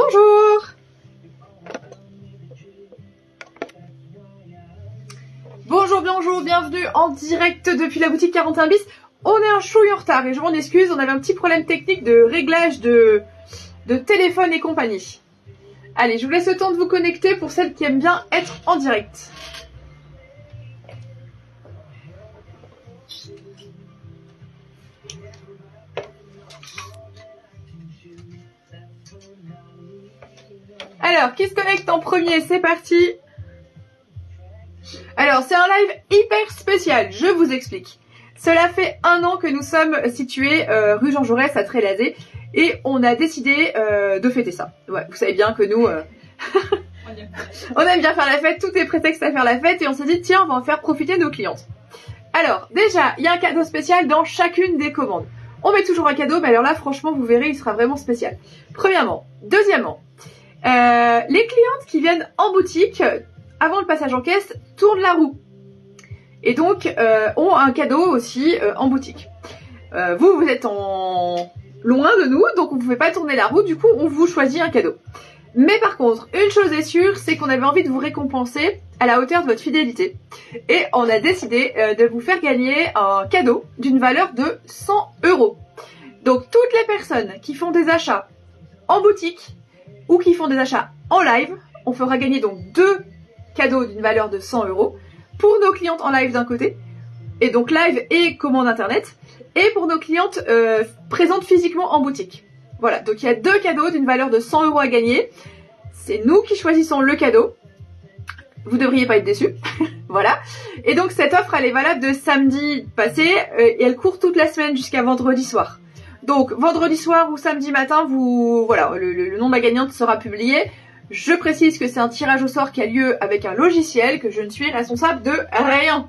Bonjour. Bonjour, bienvenue en direct depuis la boutique 41 bis. On est un chouille en retard et je m'en excuse, on avait un petit problème technique de réglage de téléphone et compagnie. Allez, je vous laisse le temps de vous connecter pour celles qui aiment bien être en direct. Alors, qui se connecte en premier? C'est parti. Alors, c'est un live hyper spécial, je vous explique. Cela fait 1 an que nous sommes situés rue Jean Jaurès à Trélazé et on a décidé de fêter ça. Ouais, vous savez bien que nous, on aime bien faire la fête, tout est prétexte à faire la fête et on s'est dit tiens, on va en faire profiter nos clientes. Alors, déjà, il y a un cadeau spécial dans chacune des commandes. On met toujours un cadeau, mais alors là, franchement, vous verrez, il sera vraiment spécial. Premièrement. Deuxièmement, les clientes qui viennent en boutique, avant le passage en caisse, tournent la roue. Et donc, ont un cadeau aussi en boutique. Vous êtes loin de nous, donc on ne pouvait pas tourner la roue, du coup, on vous choisit un cadeau. Mais par contre, une chose est sûre, c'est qu'on avait envie de vous récompenser à la hauteur de votre fidélité. Et on a décidé de vous faire gagner un cadeau d'une valeur de 100 €. Donc, toutes les personnes qui font des achats en boutique ou qui font des achats en live, on fera gagner donc 2 cadeaux d'une valeur de 100 € pour nos clientes en live d'un côté, et donc live et commande internet, et pour nos clientes présentes physiquement en boutique. Voilà, donc il y a 2 cadeaux d'une valeur de 100 € à gagner. C'est nous qui choisissons le cadeau. Vous devriez pas être déçus. Voilà. Et donc cette offre, elle est valable de samedi passé et elle court toute la semaine jusqu'à vendredi soir. Donc vendredi soir ou samedi matin, voilà, le nom de la gagnante sera publié. Je précise que c'est un tirage au sort qui a lieu avec un logiciel, que je ne suis responsable de rien.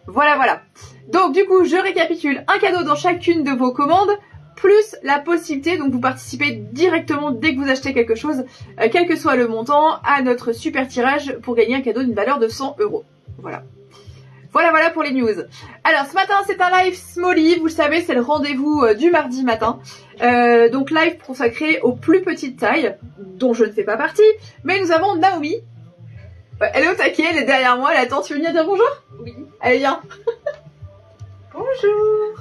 Voilà. Donc du coup, je récapitule. Un cadeau dans chacune de vos commandes, plus la possibilité, donc vous participez directement dès que vous achetez quelque chose, quel que soit le montant, à notre super tirage pour gagner un cadeau d'une valeur de 100 €. Voilà pour les news. Alors ce matin c'est un live Smally, vous le savez, c'est le rendez-vous du mardi matin. Donc live consacré aux plus petites tailles, dont je ne fais pas partie, mais nous avons Naomi. Elle est au taquet, elle est derrière moi, elle attend, tu veux venir dire bonjour? Oui. Allez viens. Bonjour.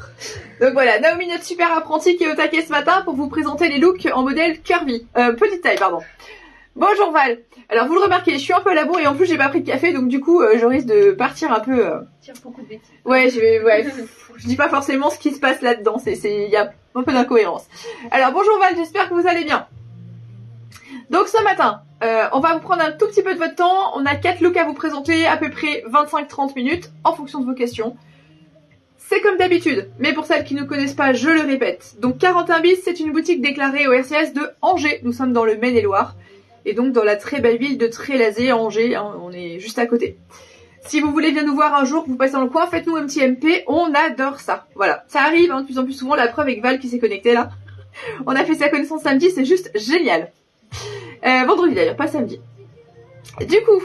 Donc voilà, Naomi, notre super apprentie qui est au taquet ce matin pour vous présenter les looks en modèle curvy, petite taille pardon. Bonjour Val. Alors vous le remarquez, je suis un peu à la bourre et en plus j'ai pas pris de café, donc du coup je risque de partir un peu. Tire beaucoup de bêtises. Ouais, je dis pas forcément ce qui se passe là-dedans, il y a un peu d'incohérence. Alors bonjour Val, j'espère que vous allez bien. Donc ce matin, on va vous prendre un tout petit peu de votre temps. On a 4 looks à vous présenter, à peu près 25-30 minutes en fonction de vos questions. C'est comme d'habitude, mais pour celles qui ne connaissent pas, je le répète. Donc 41 bis, c'est une boutique déclarée au RCS de Angers. Nous sommes dans le Maine-et-Loire. Et donc dans la très belle ville de Trélazé, Angers, hein, on est juste à côté. Si vous voulez venir nous voir un jour, que vous passez dans le coin, faites-nous un petit MP, on adore ça. Voilà, ça arrive hein, de plus en plus souvent, la preuve avec Val qui s'est connectée là. On a fait sa connaissance samedi, c'est juste génial. Vendredi d'ailleurs, pas samedi. Du coup,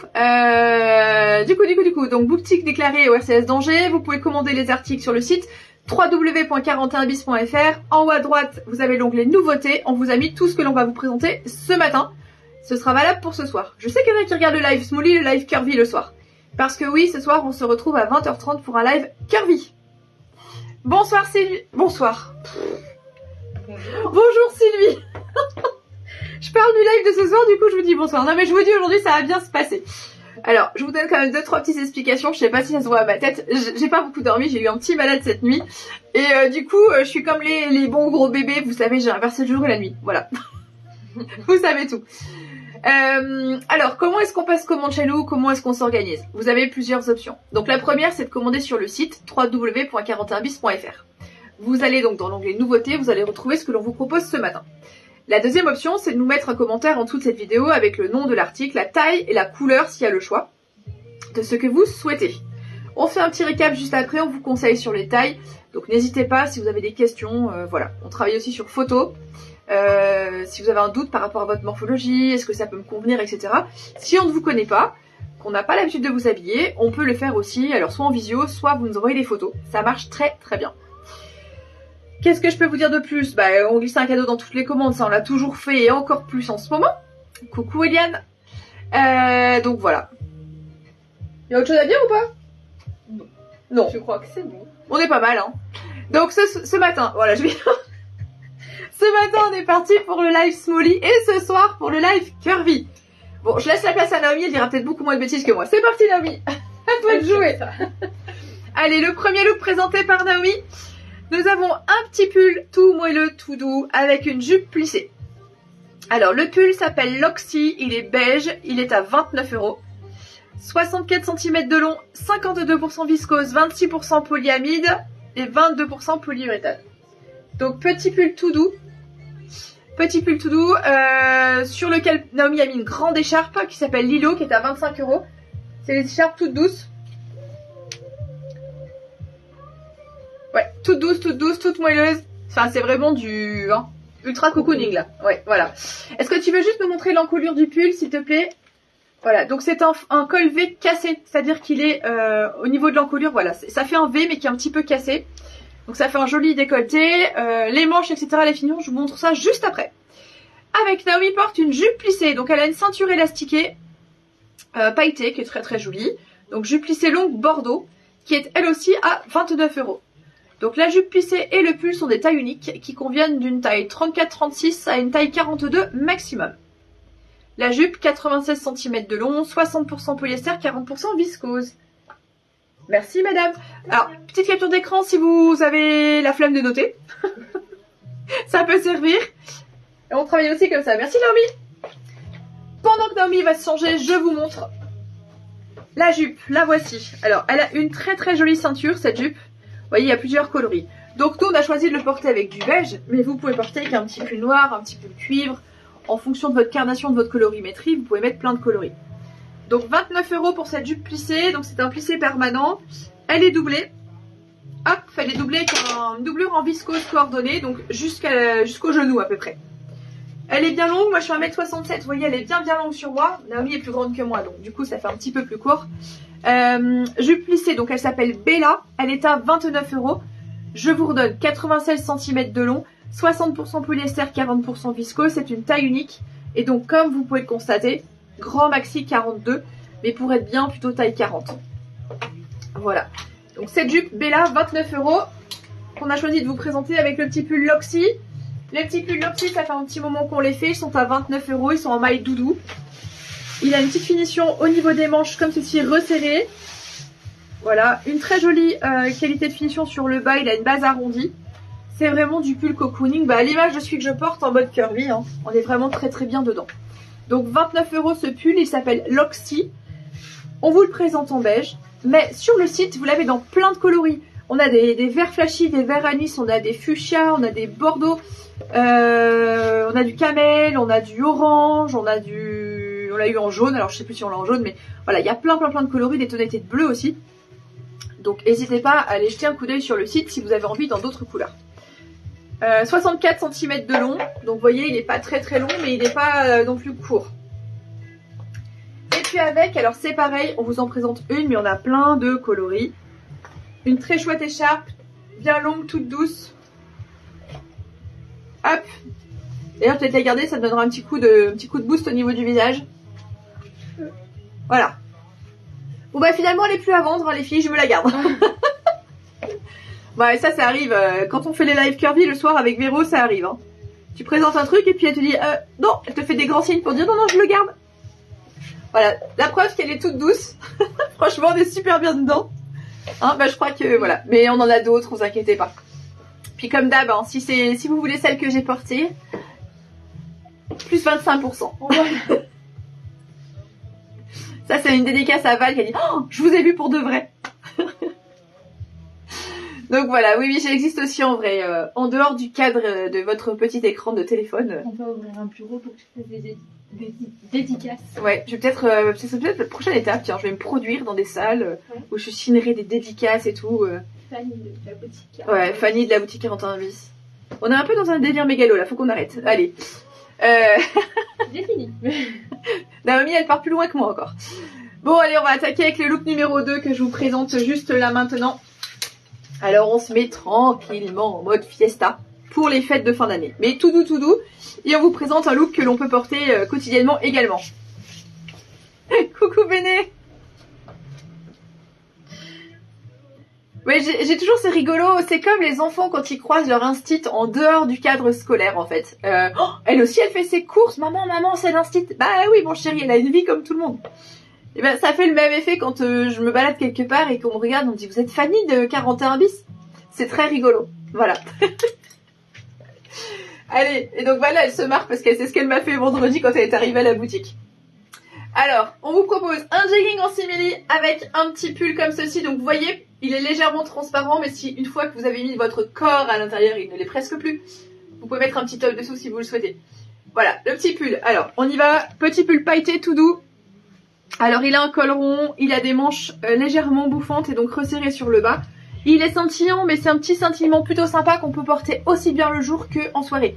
donc boutique déclarée au RCS d'Angers, vous pouvez commander les articles sur le site www.41bis.fr. En haut à droite, vous avez l'onglet nouveautés, on vous a mis tout ce que l'on va vous présenter ce matin. Ce sera valable pour ce soir. Je sais qu'il y en a qui regardent le live Smally, le live curvy le soir. Parce que oui, ce soir, on se retrouve à 20h30 pour un live curvy. Bonsoir Sylvie. Bonsoir. Bonjour Sylvie. Je parle du live de ce soir, du coup je vous dis bonsoir. Non mais je vous dis aujourd'hui ça va bien se passer. Alors, je vous donne quand même 2-3 petites explications. Je sais pas si ça se voit à ma tête. J'ai pas beaucoup dormi, j'ai eu un petit malade cette nuit. Et du coup, je suis comme les bons gros bébés. Vous savez, j'ai inversé le jour et la nuit. Voilà. Vous savez tout. Alors, comment est-ce qu'on passe commande chez nous? Comment est-ce qu'on s'organise? Vous avez plusieurs options. Donc la première, c'est de commander sur le site www.41bis.fr. Vous allez donc dans l'onglet nouveautés, vous allez retrouver ce que l'on vous propose ce matin. La deuxième option, c'est de nous mettre un commentaire en dessous de cette vidéo avec le nom de l'article, la taille et la couleur s'il y a le choix, de ce que vous souhaitez. On fait un petit récap juste après, on vous conseille sur les tailles, donc n'hésitez pas si vous avez des questions, voilà. On travaille aussi sur photo, si vous avez un doute par rapport à votre morphologie, est-ce que ça peut me convenir, etc. Si on ne vous connaît pas, qu'on n'a pas l'habitude de vous habiller, on peut le faire aussi, alors soit en visio, soit vous nous envoyez des photos. Ça marche très très bien. Qu'est-ce que je peux vous dire de plus? Bah, on glisse un cadeau dans toutes les commandes, ça on l'a toujours fait et encore plus en ce moment. Coucou Eliane. Donc voilà. Il y a autre chose à dire ou pas? Non. Non. Je crois que c'est bon. On est pas mal, hein. Donc ce matin, voilà, ce matin on est parti pour le live Smolly et ce soir pour le live Curvy. Bon, je laisse la place à Naomi, elle dira peut-être beaucoup moins de bêtises que moi. C'est parti Naomi. À toi de jouer. Allez, le premier look présenté par Naomi. Nous avons un petit pull tout moelleux, tout doux, avec une jupe plissée. Alors, le pull s'appelle Loxy, il est beige, il est à 29 €. 64 cm de long, 52% viscose, 26% polyamide et 22% polyuréthane. Donc, petit pull tout doux. Sur lequel Naomi a mis une grande écharpe qui s'appelle Lilo, qui est à 25 €. C'est les écharpes toutes douces. Ouais, toute douce, toute moelleuse. Enfin, c'est vraiment du ultra cocooning là. Ouais, voilà. Est-ce que tu veux juste me montrer l'encolure du pull, s'il te plaît? Voilà, donc c'est un col V cassé, c'est-à-dire qu'il est au niveau de l'encolure, voilà, ça fait un V mais qui est un petit peu cassé. Donc ça fait un joli décolleté, les manches, etc., les fignons, je vous montre ça juste après. Avec Naomi porte une jupe plissée, donc elle a une ceinture élastiquée, pailletée, qui est très très jolie. Donc jupe plissée longue bordeaux, qui est elle aussi à 29 €. Donc la jupe plissée et le pull sont des tailles uniques qui conviennent d'une taille 34-36 à une taille 42 maximum. La jupe, 96 cm de long, 60% polyester, 40% viscose. Merci madame. Alors, petite capture d'écran si vous avez la flemme de noter. Ça peut servir. Et on travaille aussi comme ça. Merci Naomi. Pendant que Naomi va se changer, je vous montre la jupe. La voici. Alors, elle a une très très jolie ceinture, cette jupe. Vous voyez, il y a plusieurs coloris. Donc nous, on a choisi de le porter avec du beige, mais vous pouvez porter avec un petit pull noir, un petit pull cuivre. En fonction de votre carnation, de votre colorimétrie, vous pouvez mettre plein de coloris. Donc 29 € pour cette jupe plissée. Donc c'est un plissé permanent. Elle est doublée. Hop, elle est doublée avec une doublure en viscose coordonnée, donc jusqu'au genou à peu près. Elle est bien longue, moi je suis 1m67, vous voyez, elle est bien longue sur moi. Naomi est plus grande que moi, donc du coup ça fait un petit peu plus court. Jupe plissée, donc elle s'appelle Bella, elle est à 29 €. Je vous redonne 96 cm de long, 60% polyester, 40% viscose, c'est une taille unique. Et donc comme vous pouvez le constater, grand maxi 42, mais pour être bien plutôt taille 40. Voilà, donc cette jupe Bella, 29 € qu'on a choisi de vous présenter avec le petit pull Loxy. Les petits pulls Loxy, ça fait un petit moment qu'on les fait, ils sont à 29 €, ils sont en maille doudou. Il a une petite finition au niveau des manches comme ceci, resserrée. Voilà, une très jolie qualité de finition sur le bas, il a une base arrondie. C'est vraiment du pull cocooning, bah, à l'image de celui que je porte en mode curvy, hein. On est vraiment très très bien dedans. Donc 29 € ce pull, il s'appelle Loxy. On vous le présente en beige, mais sur le site, vous l'avez dans plein de coloris. On a des verts flashy, des verts anis, on a des fuchsia, on a des bordeaux, on a du camel, on a du orange, on l'a eu en jaune, alors je sais plus si on l'a en jaune, mais voilà, il y a plein de coloris, des tonalités de bleu aussi. Donc n'hésitez pas à aller jeter un coup d'œil sur le site si vous avez envie dans d'autres couleurs. 64 cm de long, donc vous voyez il n'est pas très long, mais il n'est pas non plus court. Et puis avec, alors c'est pareil, on vous en présente une, mais on a plein de coloris. Une très chouette écharpe, bien longue, toute douce. Hop. D'ailleurs peut-être la garder, ça me donnera un petit coup de boost au niveau du visage. Voilà. Bon bah finalement elle est plus à vendre, hein, les filles, je me la garde. Bah ça arrive, quand on fait les live curvy le soir avec Véro, ça arrive. Hein. Tu présentes un truc et puis elle te dit non, elle te fait des grands signes pour dire non, je le garde. Voilà, la preuve qu'elle est toute douce. Franchement, on est super bien dedans. Hein, bah je crois que voilà, mais on en a d'autres, vous inquiétez pas. Puis comme d'hab, hein, si vous voulez celle que j'ai portée, plus 25%. Ça c'est une dédicace à Val qui a dit oh, je vous ai vu pour de vrai. Donc voilà, oui, j'existe aussi en vrai, en dehors du cadre de votre petit écran de téléphone. On peut ouvrir un bureau pour que tu fasses des dédicaces. Ouais, je vais peut-être, c'est peut-être la prochaine étape, tiens, je vais me produire dans des salles où je signerai des dédicaces et tout. Fanny de la boutique. Ouais, Fanny de la boutique 41 bis. On est un peu dans un délire mégalo là, faut qu'on arrête. Allez. J'ai fini. Naomi, elle part plus loin que moi encore. Bon, allez, on va attaquer avec le look numéro 2 que je vous présente juste là maintenant. Alors on se met tranquillement en mode fiesta pour les fêtes de fin d'année. Mais tout doux. Et on vous présente un look que l'on peut porter quotidiennement également. Coucou Béné. Ouais, j'ai toujours c'est rigolo, c'est comme les enfants quand ils croisent leur instit en dehors du cadre scolaire en fait. Elle aussi elle fait ses courses, maman c'est l'instit. Bah oui mon chéri, elle a une vie comme tout le monde. Et ben ça fait le même effet quand je me balade quelque part et qu'on me regarde, on me dit vous êtes Fanny de 41 bis. C'est très rigolo, voilà. Allez, et donc voilà, elle se marre parce qu'elle sait ce qu'elle m'a fait vendredi quand elle est arrivée à la boutique. Alors, on vous propose un jegging en simili avec un petit pull comme ceci. Donc vous voyez, il est légèrement transparent, mais si une fois que vous avez mis votre corps à l'intérieur, il ne l'est presque plus. Vous pouvez mettre un petit top dessous si vous le souhaitez. Voilà, le petit pull. Alors, on y va. Petit pull pailleté tout doux. Alors, il a un col rond, il a des manches légèrement bouffantes et donc resserrées sur le bas. Il est scintillant, mais c'est un petit scintillement plutôt sympa qu'on peut porter aussi bien le jour qu'en soirée.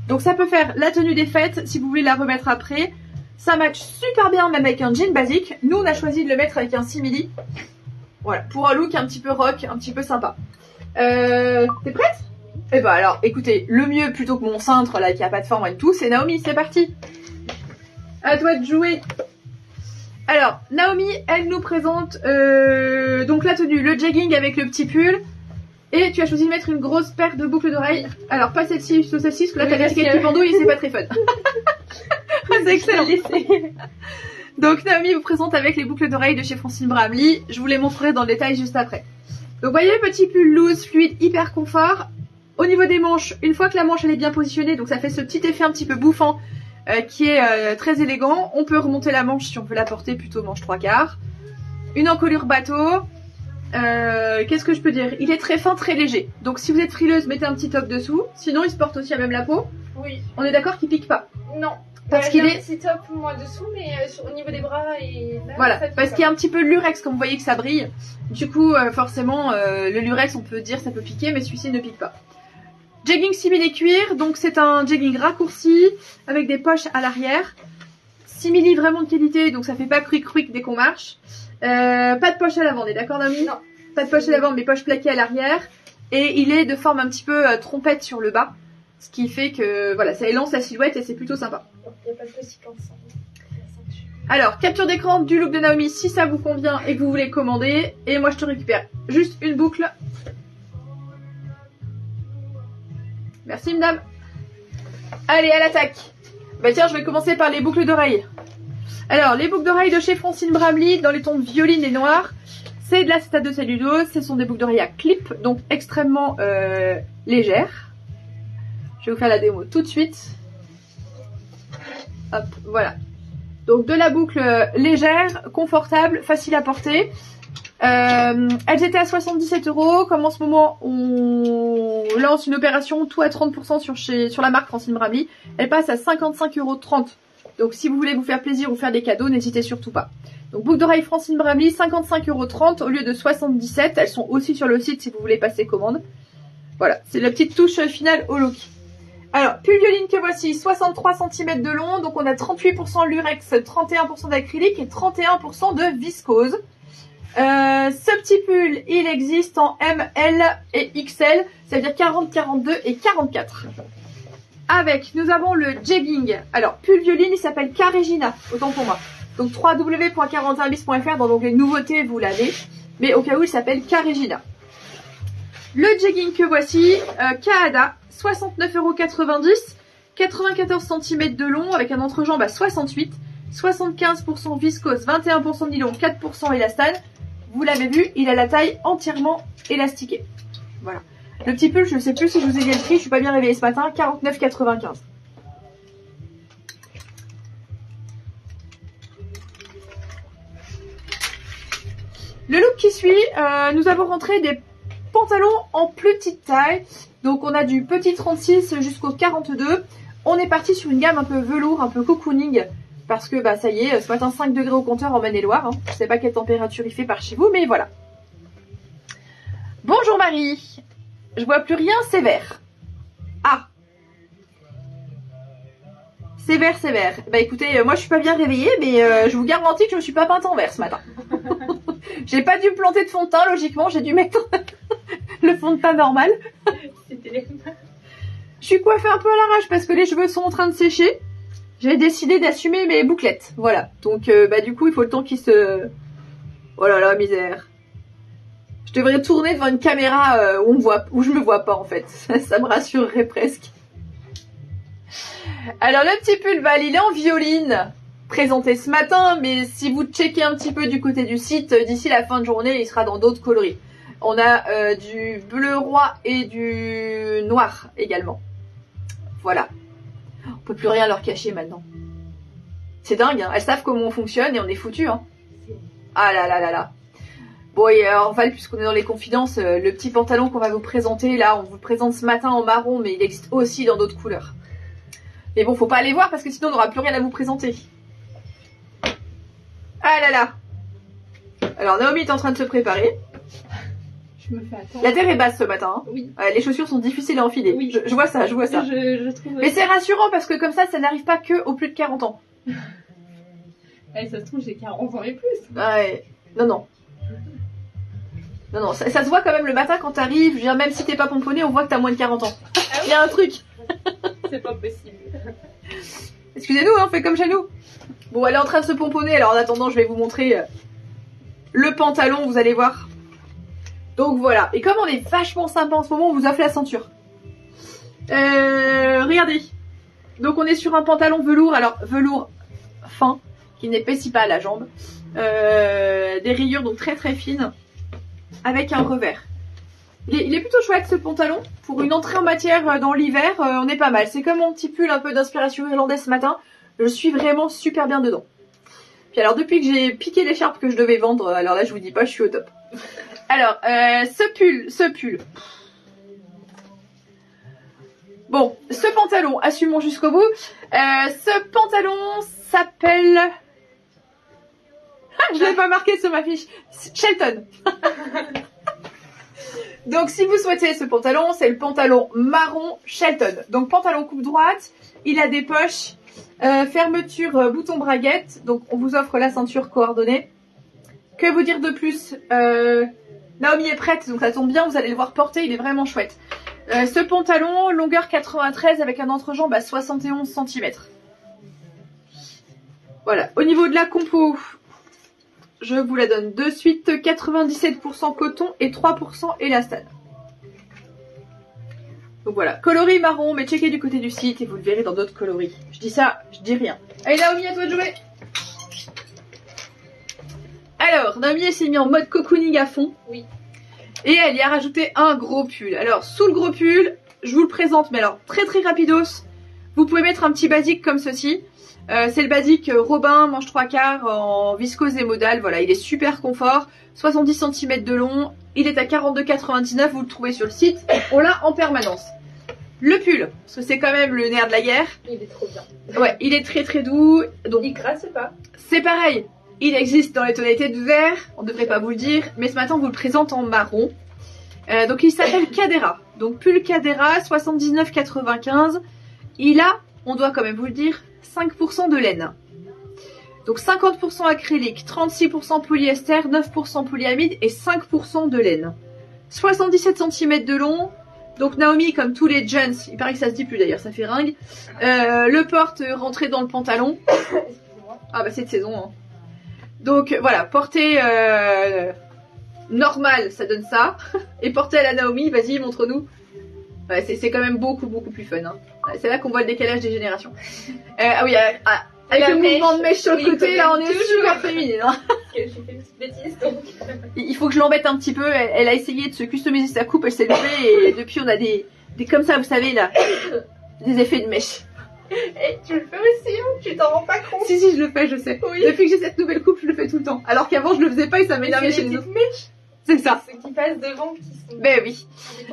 Donc ça peut faire la tenue des fêtes si vous voulez la remettre après. Ça match super bien même avec un jean basique. Nous on a choisi de le mettre avec un simili. Voilà, pour un look un petit peu rock, un petit peu sympa. T'es prête? Eh ben alors, écoutez, le mieux plutôt que mon cintre là qui a pas de forme et tout, c'est Naomi, c'est parti. À toi de jouer. Alors, Naomi, elle nous présente donc la tenue, le jegging avec le petit pull. Et tu as choisi de mettre une grosse paire de boucles d'oreilles. Alors, pas celle-ci, plutôt celle-ci, parce que là, t'as l'étiquette qui pendouille et c'est pas très fun. C'est excellent. Donc, Naomi vous présente avec les boucles d'oreilles de chez Francine Bramley. Je vous les montrerai dans le détail juste après. Donc, vous voyez, petit pull loose, fluide, hyper confort. Au niveau des manches, une fois que la manche elle est bien positionnée, donc ça fait ce petit effet un petit peu bouffant qui est très élégant. On peut remonter la manche si on veut la porter plutôt manche 3/4. Une encolure bateau. Qu'est-ce que je peux dire? Il est très fin, très léger. Donc si vous êtes frileuse, mettez un petit top dessous. Sinon, il se porte aussi à même la peau. Oui. On est d'accord qu'il pique pas? Non. Parce qu'il est... un petit top moi dessous, mais au niveau des bras et... Là, voilà, parce qu'il y a un petit peu de lurex, comme vous voyez que ça brille. Du coup, forcément, le lurex, on peut dire ça peut piquer, mais celui-ci ne pique pas. Jegging simili cuir, donc c'est un jegging raccourci, avec des poches à l'arrière. Simili vraiment de qualité, donc ça fait pas quick dès qu'on marche. Pas de poche à l'avant, on est d'accord Naomi? Non. Pas de poche à l'avant, mais poche plaquée à l'arrière. Et il est de forme un petit peu trompette sur le bas. Ce qui fait que voilà, ça élance la silhouette et c'est plutôt sympa. Il n'y a pas de petit ensemble. Alors, capture d'écran du look de Naomi si ça vous convient et que vous voulez commander. Et moi je te récupère juste une boucle. Merci madame. Allez, à l'attaque. Bah tiens, je vais commencer par les boucles d'oreilles. Alors, les boucles d'oreilles de chez Francine Bramley dans les tons violine et noir. C'est de l'acétate de cellulose. Ce sont des boucles d'oreilles à clip, donc extrêmement légères. Je vais vous faire la démo tout de suite. Hop, voilà. Donc de la boucle légère, confortable, facile à porter. Elles étaient à 77 €. Comme en ce moment on lance une opération tout à 30% sur la marque Francine Bramley, elle passe à 55,30 €. Donc si vous voulez vous faire plaisir ou faire des cadeaux, n'hésitez surtout pas. Donc boucle d'oreille Francine Bramley, 55,30 € au lieu de 77 €. Elles sont aussi sur le site si vous voulez passer commande. Voilà, c'est la petite touche finale au look. Alors, pull violine que voici, 63 cm de long, donc on a 38% lurex, 31% d'acrylique et 31% de viscose. Ce petit pull, il existe en M, L et XL, c'est-à-dire 40, 42 et 44. Avec, nous avons le jegging. Alors, pull violine, il s'appelle Carregina, autant pour moi. Donc, www.41bis.fr, dans l'onglet nouveautés, vous l'avez. Mais au cas où, il s'appelle Carregina. Le jegging que voici, Kaada, 69,90 €, 94 cm de long avec un entrejambe à 68, 75% viscose, 21% de nylon, 4% élastane. Vous l'avez vu, il a la taille entièrement élastiquée. Voilà. Le petit pull, je ne sais plus si je vous ai dit le prix, je suis pas bien réveillée ce matin, 49,95 €. Le look qui suit, nous avons rentré des pantalons en plus petite taille. Donc on a du petit 36 jusqu'au 42. On est parti sur une gamme un peu velours, un peu cocooning. Parce que bah ça y est, ce matin 5 degrés au compteur en Maine-et-Loire. Hein. Je sais pas quelle température il fait par chez vous, mais voilà. Bonjour Marie. Je vois plus rien, c'est vert. Ah. C'est vert, c'est vert. Bah écoutez, moi je suis pas bien réveillée, mais je vous garantis que je me suis pas peinte en vert ce matin. J'ai pas dû me planter de fond de teint, logiquement, j'ai dû mettre le fond de teint normal. C'était les... Je suis coiffée un peu à l'arrache parce que les cheveux sont en train de sécher. J'ai décidé d'assumer mes bouclettes. Voilà. Donc, du coup, il faut le temps qu'ils se... Oh là là, misère. Je devrais tourner devant une caméra où on me voit, où je me vois pas en fait. Ça me rassurerait presque. Alors le petit pull, il est en violine, présenté ce matin, mais si vous checkez un petit peu du côté du site, d'ici la fin de journée, il sera dans d'autres coloris. On a du bleu roi et du noir également. Voilà. On peut plus rien leur cacher maintenant. C'est dingue, hein. Elles savent comment on fonctionne et on est foutus, hein. Ah là là là là. Bon, et alors Val, puisqu'on est dans les confidences, le petit pantalon qu'on va vous présenter, là, on vous le présente ce matin en marron, mais il existe aussi dans d'autres couleurs. Mais bon, faut pas aller voir parce que sinon on n'aura plus rien à vous présenter. Ah là là. Alors Naomi est en train de se préparer. Je me fais attendre. La terre est basse ce matin. Hein. Oui. Les chaussures sont difficiles à enfiler. Oui. Je vois ça, je vois ça. Je trouve... Mais c'est rassurant parce que comme ça n'arrive pas que aux plus de 40 ans. Allez, ça se trouve, j'ai 40 ans et plus. Ouais. Non, non. Non, non, ça se voit quand même le matin quand t'arrives. Je veux dire, même si t'es pas pomponné, on voit que t'as moins de 40 ans. Ah oui. Il y a un truc. C'est pas possible. Excusez-nous, hein, on fait comme chez nous. Bon, elle est en train de se pomponner. Alors en attendant, je vais vous montrer le pantalon, vous allez voir. Donc voilà. Et comme on est vachement sympa en ce moment, on vous offre la ceinture. Regardez. Donc on est sur un pantalon velours. Alors velours fin, qui n'épaissit pas la jambe. Des rayures donc très très fines. Avec un revers. Il est plutôt chouette ce pantalon. Pour une entrée en matière dans l'hiver, on est pas mal. C'est comme mon petit pull un peu d'inspiration irlandaise ce matin. Je suis vraiment super bien dedans. Puis alors depuis que j'ai piqué l'écharpe que je devais vendre, alors là je vous dis pas, je suis au top. Alors, ce pull. Bon, ce pantalon, assumons jusqu'au bout. Ce pantalon s'appelle... Je l'ai pas marqué sur ma fiche. Shelton. Donc si vous souhaitez ce pantalon, c'est le pantalon marron Shelton. Donc pantalon coupe droite, il a des poches, fermeture bouton braguette. Donc on vous offre la ceinture coordonnée. Que vous dire de plus? Naomi est prête, donc ça tombe bien, vous allez le voir porter, il est vraiment chouette. Ce pantalon, longueur 93 avec un entrejambe à 71 cm. Voilà, au niveau de la compo... Je vous la donne de suite, 97% coton et 3% élastane. Donc voilà, coloris marron, mais checkez du côté du site et vous le verrez dans d'autres coloris. Je dis ça, je dis rien. Allez Naomi, à toi de jouer. Alors, Naomi s'est mis en mode cocooning à fond. Oui. Et elle y a rajouté un gros pull. Alors, sous le gros pull, je vous le présente, mais alors très très rapidos. Vous pouvez mettre un petit basique comme ceci. C'est le basique Robin, manche 3/4 en viscose et modal. Voilà, il est super confort. 70 cm de long. Il est à 42,99. Vous le trouvez sur le site. On l'a en permanence. Le pull, parce que c'est quand même le nerf de la guerre. Il est trop bien. Ouais, il est très très doux. Donc, Il crasse pas. c'est pareil. Il existe dans les tonalités de vert. On ne devrait pas vous le dire. Mais ce matin, on vous le présente en marron. Donc, il s'appelle Cadera. Donc, pull Cadera, 79,95. Il a, on doit quand même vous le dire, 5% de laine. Donc 50% acrylique, 36% polyester, 9% polyamide et 5% de laine. 77 cm de long. Donc Naomi, comme tous les gens, il paraît que ça se dit plus d'ailleurs, ça fait ringue, le porte rentré dans le pantalon. Ah bah c'est de saison. Hein. Donc voilà, portée normale, ça donne ça. Et portée à la Naomi, vas-y, montre-nous. Ouais, c'est quand même beaucoup plus fun. Hein. C'est là qu'on voit le décalage des générations. Ah oui, avec le mouvement de mèche sur le côté, là on est super féminine. Hein. J'ai fait une petite bêtise donc. Il faut que je l'embête un petit peu. Elle a essayé de se customiser sa coupe, elle s'est levée et depuis on a des comme ça, vous savez là, des effets de mèche. Et tu le fais aussi, hein, tu t'en rends pas compte. Si, je le fais, je sais. Oui. Depuis que j'ai cette nouvelle coupe, je le fais tout le temps. Alors qu'avant je le faisais pas et ça m'énervait chez les autres. C'est ça. Ceux qui passent devant qui sont... Ben oui.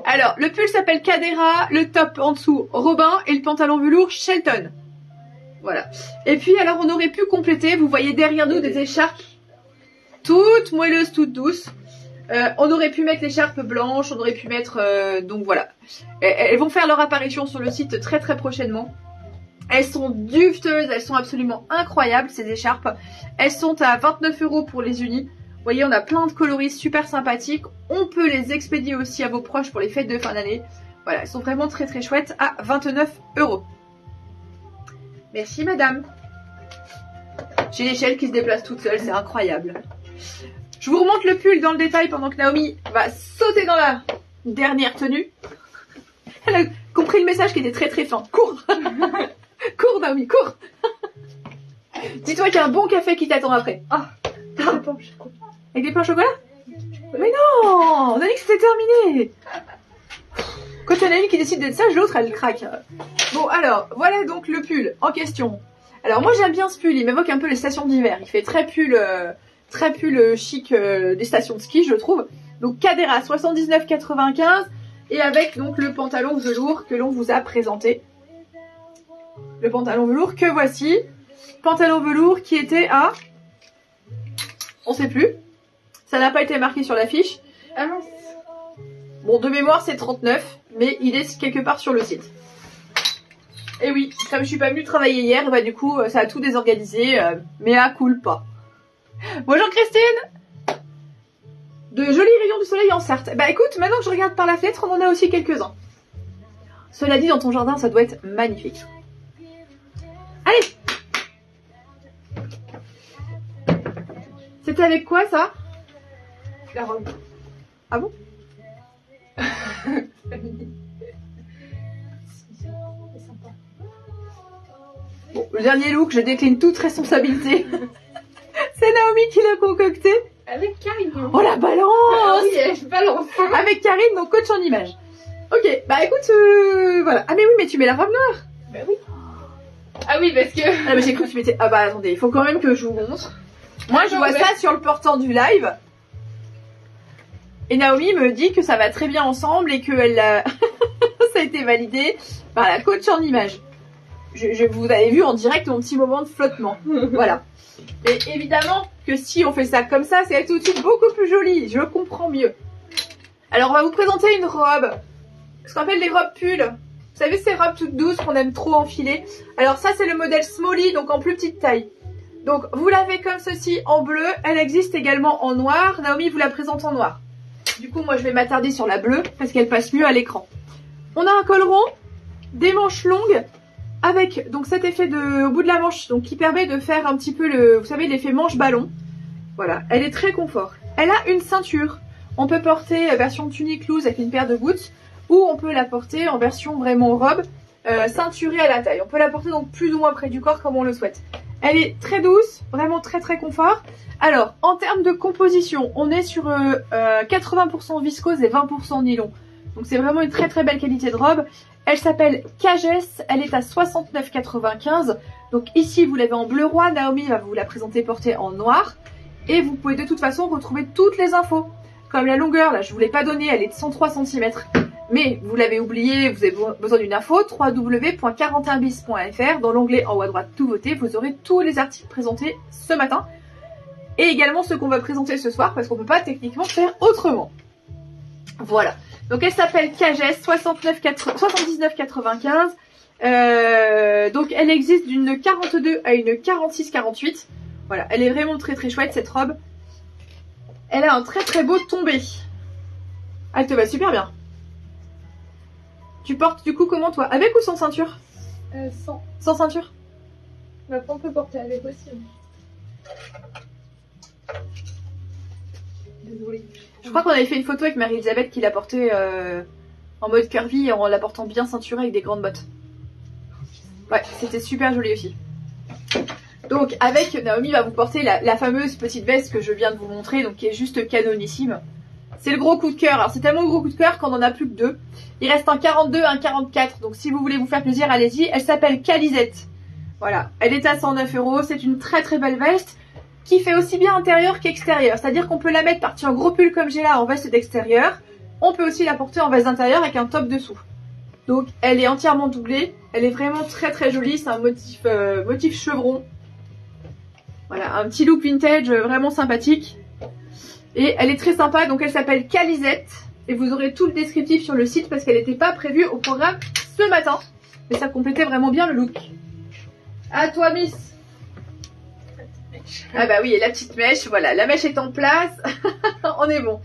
Alors, le pull s'appelle Cadera, le top en dessous Robin et le pantalon velours Shelton. Voilà. Et puis, alors, on aurait pu compléter, vous voyez derrière nous des écharpes toutes moelleuses, toutes douces. On aurait pu mettre l'écharpe blanche, on aurait pu mettre... donc voilà. Elles vont faire leur apparition sur le site très très prochainement. Elles sont duveteuses, elles sont absolument incroyables ces écharpes. Elles sont à 29 € pour les unis. voyez, on a plein de coloris super sympathiques. On peut les expédier aussi à vos proches pour les fêtes de fin d'année. Voilà, elles sont vraiment très très chouettes à 29 €. Merci madame. J'ai l'échelle qui se déplace toute seule, c'est incroyable. Je vous remonte le pull dans le détail pendant que Naomi va sauter dans la dernière tenue. Elle a compris le message qui était très très fin. Cours. Cours Naomi, cours. Dis-toi qu'il y a un bon café qui t'attend après. Ah, des pains au chocolat. Avec des pains au chocolat? Mais non, on a dit que c'était terminé. Quand il y en a une qui décide d'être sage, l'autre elle craque. Bon alors, voilà donc le pull en question. Alors moi j'aime bien ce pull, il m'évoque un peu les stations d'hiver. Il fait très pull chic des stations de ski je trouve. Donc Cadera 79,95 et avec donc le pantalon velours que l'on vous a présenté. Le pantalon velours que voici. Pantalon velours qui était à... On sait plus. Ça n'a pas été marqué sur la fiche. Ah mince. Bon, de mémoire, c'est 39, mais il est quelque part sur le site. Et oui, comme je suis pas venue travailler hier, bah du coup, ça a tout désorganisé, mais à culpa. Bonjour Christine. De jolis rayons de soleil en Sarthe. Bah écoute, maintenant que je regarde par la fenêtre, on en a aussi quelques-uns. Cela dit, dans ton jardin, ça doit être magnifique. Allez. C'était avec quoi ça? La robe. Ah bon? Bon, le dernier look, je décline toute responsabilité. C'est Naomi qui l'a concocté. Avec Karine. Oh la balance! Ah oui, je balance. Avec Karine, donc coach en image. Ok, bah écoute, voilà. Ah mais oui, mais tu mets la robe noire. Bah oui. Ah oui, parce que... Ah mais j'ai cru que tu mettais... Ah bah attendez, il faut quand même que je vous montre. Moi je vois ouais. ça sur le portant du live. Et Naomi me dit que ça va très bien ensemble et que elle a... ça a été validé par la coach en image. Vous avez vu en direct mon petit moment de flottement. Voilà. Mais évidemment que si on fait ça comme ça, c'est tout de suite beaucoup plus joli. Je comprends mieux. Alors on va vous présenter une robe. Ce qu'on appelle les robes pulls. Vous savez ces robes toutes douces qu'on aime trop enfiler. Alors ça c'est le modèle Smolly, donc en plus petite taille. Donc vous l'avez comme ceci en bleu. Elle existe également en noir. Naomi vous la présente en noir. Du coup moi je vais m'attarder sur la bleue parce qu'elle passe mieux à l'écran. On a un col rond, des manches longues avec donc cet effet au bout de la manche donc qui permet de faire un petit peu vous savez l'effet manche ballon. Voilà, elle est très confort. Elle a une ceinture. On peut porter version tunique loose avec une paire de boots ou on peut la porter en version vraiment robe ceinturée à la taille. On peut la porter donc plus ou moins près du corps comme on le souhaite. Elle est très douce, vraiment très très confort. Alors, en termes de composition, on est sur 80% viscose et 20% nylon. Donc c'est vraiment une très très belle qualité de robe. Elle s'appelle Cages, elle est à 69,95. Donc ici vous l'avez en bleu roi, Naomi va vous la présenter portée en noir. Et vous pouvez de toute façon retrouver toutes les infos. Comme la longueur, là je vous l'ai pas donnée, elle est de 103 cm. Mais vous l'avez oublié, vous avez besoin d'une info, www.41bis.fr. Dans l'onglet en haut à droite tout voter, vous aurez tous les articles présentés ce matin. Et également ceux qu'on va présenter ce soir parce qu'on peut pas techniquement faire autrement. Voilà. Donc elle s'appelle Cages 79,95. Donc elle existe d'une 42 à une 46-48. Voilà, elle est vraiment très très chouette cette robe. Elle a un très très beau tombé. Elle te va super bien. Tu portes du coup comment toi? Avec ou sans ceinture? Sans. Sans ceinture? Bah, on peut porter avec aussi. Désolée. Je crois qu'on avait fait une photo avec Marie-Elisabeth qui l'a portée en mode curvy en la portant bien ceinturée avec des grandes bottes. Ouais, c'était super joli aussi. Donc avec Naomi va vous porter la fameuse petite veste que je viens de vous montrer, donc qui est juste canonissime. C'est le gros coup de cœur. Alors c'est tellement le gros coup de cœur qu'on en a plus que deux. Il reste un 42, un 44. Donc si vous voulez vous faire plaisir, allez-y. Elle s'appelle Calisette. Voilà, elle est à 109 €. C'est une très très belle veste qui fait aussi bien intérieur qu'extérieur. C'est-à-dire qu'on peut la mettre partie en gros pull comme j'ai là en veste d'extérieur. On peut aussi la porter en veste d'intérieur avec un top dessous. Donc elle est entièrement doublée. Elle est vraiment très très jolie. C'est un motif chevron. Voilà, un petit look vintage vraiment sympathique. Et elle est très sympa, donc elle s'appelle Calisette. Et vous aurez tout le descriptif sur le site parce qu'elle n'était pas prévue au programme ce matin. Mais ça complétait vraiment bien le look. À toi, Miss. mèche. Ah bah oui, et la petite mèche, voilà, la mèche est en place, on est bon.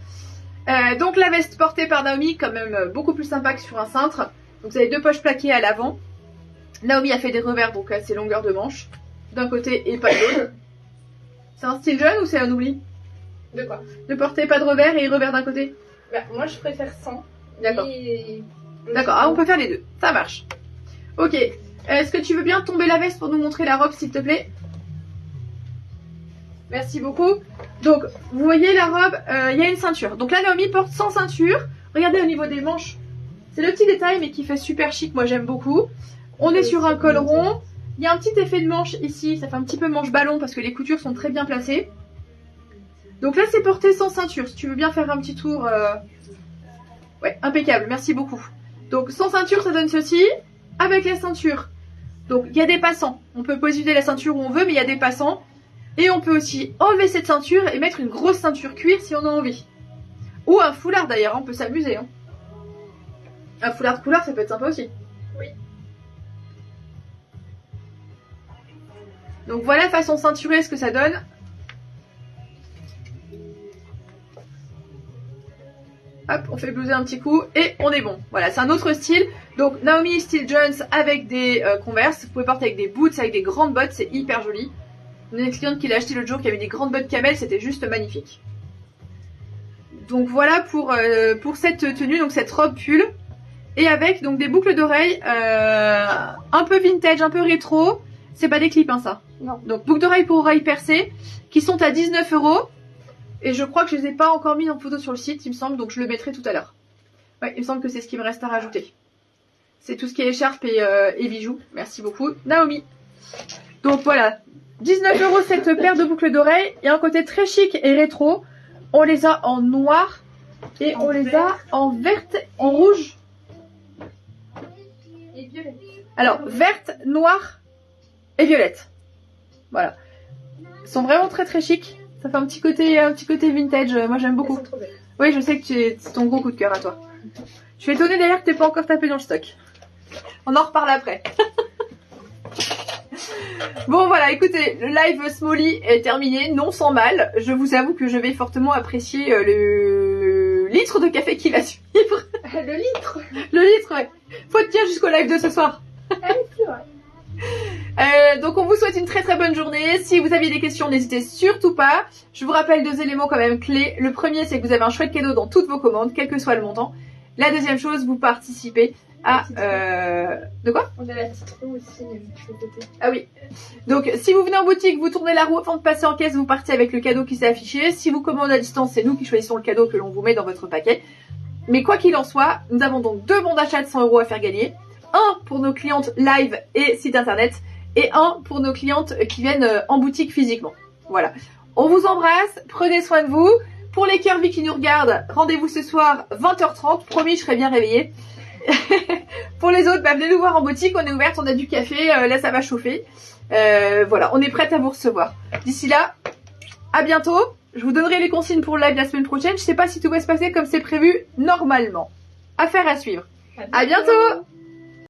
Donc la veste portée par Naomi, quand même beaucoup plus sympa que sur un cintre. Donc vous avez 2 poches plaquées à l'avant. Naomi a fait des revers, donc c'est longueur de manche, d'un côté et pas de l'autre. C'est un style jeune ou c'est un oubli De quoi? de porter pas de revers et revers d'un côté? Bah, moi, je préfère sans. D'accord. Et- D'accord, ah, on peut faire les deux, ça marche. Ok, est-ce que tu veux bien tomber la veste pour nous montrer la robe s'il te plaît? Merci beaucoup. Donc, vous voyez la robe, il y a une ceinture. Donc là, Naomi porte sans ceinture. Regardez au niveau des manches. C'est le petit détail, mais qui fait super chic, moi j'aime beaucoup. On est sur un col rond. Il y a un petit effet de manche ici, ça fait un petit peu manche ballon parce que les coutures sont très bien placées. Donc là, c'est porté sans ceinture. Si tu veux bien faire un petit tour... Ouais, impeccable, merci beaucoup. Donc sans ceinture, ça donne ceci. Avec la ceinture. Donc il y a des passants. On peut positionner la ceinture où on veut, mais il y a des passants. Et on peut aussi enlever cette ceinture et mettre une grosse ceinture cuir si on a envie. Ou un foulard d'ailleurs, on peut s'amuser. Hein. Un foulard de couleur, ça peut être sympa aussi. Oui. Donc voilà façon ceinturée ce que ça donne. Hop, on fait blouser un petit coup et on est bon. Voilà, c'est un autre style. Donc Naomi style Jones avec des Converse. Vous pouvez porter avec des boots, avec des grandes bottes, c'est hyper joli. On a une cliente qui l'a acheté l'autre jour qui avait des grandes bottes camel, c'était juste magnifique. Donc voilà pour cette tenue, donc cette robe pull. Et avec donc des boucles d'oreilles un peu vintage, un peu rétro. C'est pas des clips hein ça. Non. Donc boucles d'oreilles pour oreilles percées qui sont à 19 €. Et je crois que je les ai pas encore mis en photo sur le site, il me semble, donc je le mettrai tout à l'heure. Ouais, il me semble que c'est ce qui me reste à rajouter. C'est tout ce qui est écharpe et bijoux. Merci beaucoup, Naomi. Donc voilà, 19 € cette paire de boucles d'oreilles. Il y a un côté très chic et rétro. On les a en noir et on les a en verte, en rouge. Et violet. Alors, verte, noire et violette. Voilà. Ils sont vraiment très très chics. Ça fait un petit côté vintage. Moi j'aime beaucoup. Elles sont trop belles. Oui, je sais que c'est ton gros coup de cœur à toi. Je suis étonnée d'ailleurs que t'aies pas encore tapé dans le stock. On en reparle après. Bon voilà, écoutez, le live Smally est terminé, non sans mal. Je vous avoue que je vais fortement apprécier le litre de café qui va suivre. Le litre. Le litre, ouais. Faut tenir jusqu'au live de ce soir. Ah oui, c'est vrai. Donc on vous souhaite une très très bonne journée. Si vous aviez des questions, n'hésitez surtout pas. Je vous rappelle 2 éléments quand même clés. Le premier, c'est que vous avez un chouette cadeau dans toutes vos commandes, quel que soit le montant. La deuxième chose, vous participez à... De quoi? On a la petite roue aussi sur le côté. Ah oui. Donc si vous venez en boutique, vous tournez la roue avant de passer en caisse, vous partez avec le cadeau qui s'est affiché. Si vous commandez à distance, c'est nous qui choisissons le cadeau que l'on vous met dans votre paquet. Mais quoi qu'il en soit, nous avons donc 2 bons d'achat de 100 € à faire gagner. Un pour nos clientes live et site internet. Et un pour nos clientes qui viennent en boutique physiquement. Voilà. On vous embrasse, prenez soin de vous. Pour les curvy qui nous regardent, rendez-vous ce soir 20h30. Promis, je serai bien réveillée. Pour les autres, venez nous voir en boutique. On est ouverte, on a du café. Là, ça va chauffer. Voilà, on est prête à vous recevoir. D'ici là, à bientôt. Je vous donnerai les consignes pour le live la semaine prochaine. Je sais pas si tout va se passer comme c'est prévu normalement. Affaire à suivre. À bientôt!